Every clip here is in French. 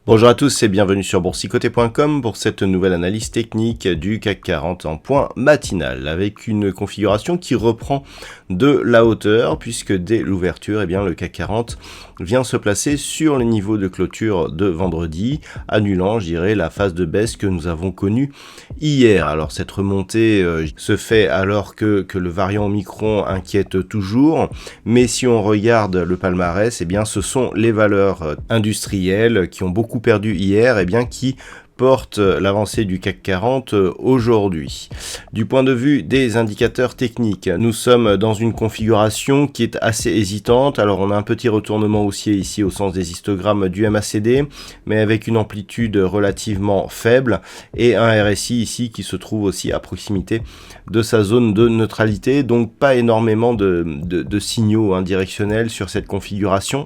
Bonjour à tous et bienvenue sur boursicoté.com pour cette nouvelle analyse technique du CAC 40 en point matinal avec une configuration qui reprend de la hauteur puisque dès l'ouverture, le CAC 40 vient se placer sur le niveau de clôture de vendredi, annulant, la phase de baisse que nous avons connue hier. Alors cette remontée se fait alors que le variant Omicron inquiète toujours, mais si on regarde le palmarès, ce sont les valeurs industrielles qui ont beaucoup perdu hier, qui porte l'avancée du CAC 40 aujourd'hui. Du point de vue des indicateurs techniques, nous sommes dans une configuration qui est assez hésitante. Alors on a un petit retournement haussier ici au sens des histogrammes du MACD, mais avec une amplitude relativement faible et un RSI ici qui se trouve aussi à proximité de sa zone de neutralité, donc pas énormément de signaux directionnels sur cette configuration.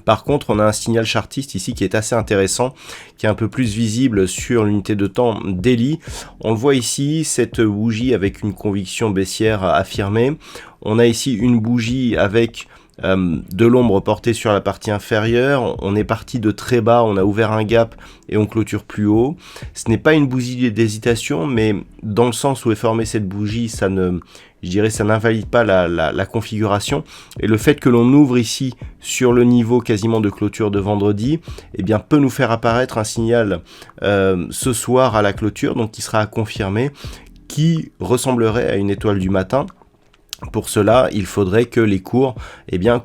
Par contre, on a un signal chartiste ici qui est assez intéressant, qui est un peu plus visible sur l'unité de temps daily. On le voit ici, cette bougie avec une conviction baissière affirmée. On a ici une bougie avec de l'ombre portée sur la partie inférieure. On est parti de très bas, on a ouvert un gap et on clôture plus haut. Ce n'est pas une bougie d'hésitation, mais dans le sens où est formée cette bougie, ça n'invalide pas la configuration. Et le fait que l'on ouvre ici sur le niveau quasiment de clôture de vendredi, peut nous faire apparaître un signal ce soir à la clôture, donc qui sera à confirmer, qui ressemblerait à une étoile du matin. Pour cela, il faudrait que les cours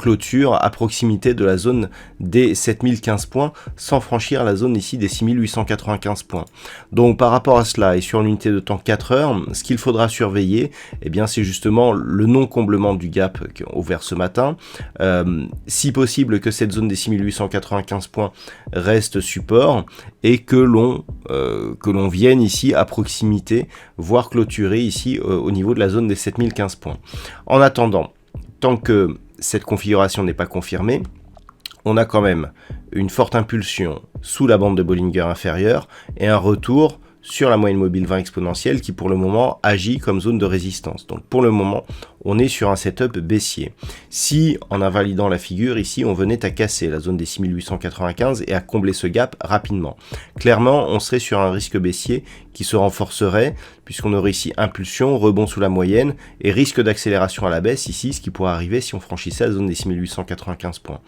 clôturent à proximité de la zone des 7015 points sans franchir la zone ici des 6895 points. Donc par rapport à cela et sur l'unité de temps 4 heures, ce qu'il faudra surveiller, c'est justement le non-comblement du gap ouvert ce matin. Si possible que cette zone des 6895 points reste support et que l'on vienne ici à proximité, voire clôturer ici au niveau de la zone des 7015 points. En attendant, tant que cette configuration n'est pas confirmée, on a quand même une forte impulsion sous la bande de Bollinger inférieure et un retour sur la moyenne mobile 20 exponentielle qui pour le moment agit comme zone de résistance. Donc pour le moment, on est sur un setup baissier. Si en invalidant la figure ici, on venait à casser la zone des 6895 et à combler ce gap rapidement, clairement on serait sur un risque baissier qui se renforcerait puisqu'on aurait ici impulsion, rebond sous la moyenne et risque d'accélération à la baisse ici, ce qui pourrait arriver si on franchissait la zone des 6895 points.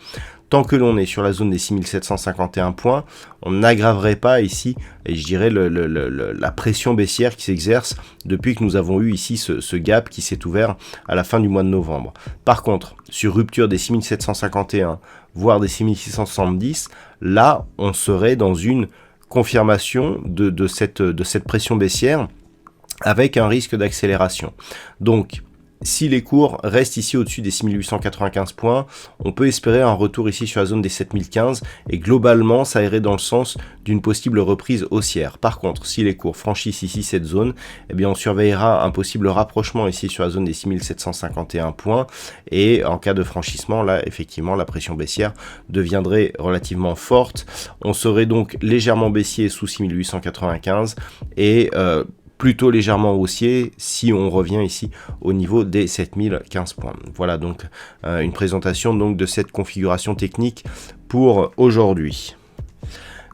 Tant que l'on est sur la zone des 6751 points, on n'aggraverait pas ici, et la pression baissière qui s'exerce depuis que nous avons eu ici ce gap qui s'est ouvert à la fin du mois de novembre. Par contre, sur rupture des 6751, voire des 6670, là, on serait dans une confirmation de cette pression baissière avec un risque d'accélération. Donc, si les cours restent ici au-dessus des 6895 points, on peut espérer un retour ici sur la zone des 7015 et globalement ça irait dans le sens d'une possible reprise haussière. Par contre, si les cours franchissent ici cette zone, on surveillera un possible rapprochement ici sur la zone des 6751 points et en cas de franchissement, là effectivement la pression baissière deviendrait relativement forte. On serait donc légèrement baissier sous 6895 et plutôt légèrement haussier si on revient ici au niveau des 7015 points. Voilà donc une présentation donc de cette configuration technique pour aujourd'hui.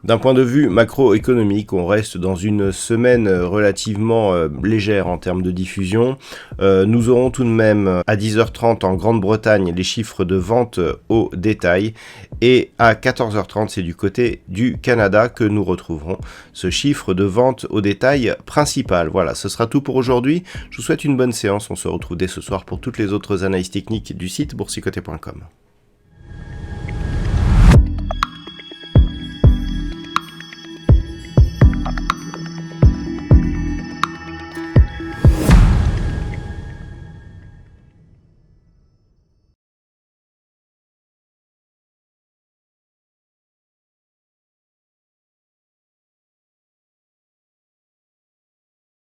D'un point de vue macroéconomique, on reste dans une semaine relativement légère en termes de diffusion. Nous aurons tout de même à 10h30 en Grande-Bretagne les chiffres de vente au détail et à 14h30 c'est du côté du Canada que nous retrouverons ce chiffre de vente au détail principal. Voilà, ce sera tout pour aujourd'hui. Je vous souhaite une bonne séance. On se retrouve dès ce soir pour toutes les autres analyses techniques du site boursicoté.com.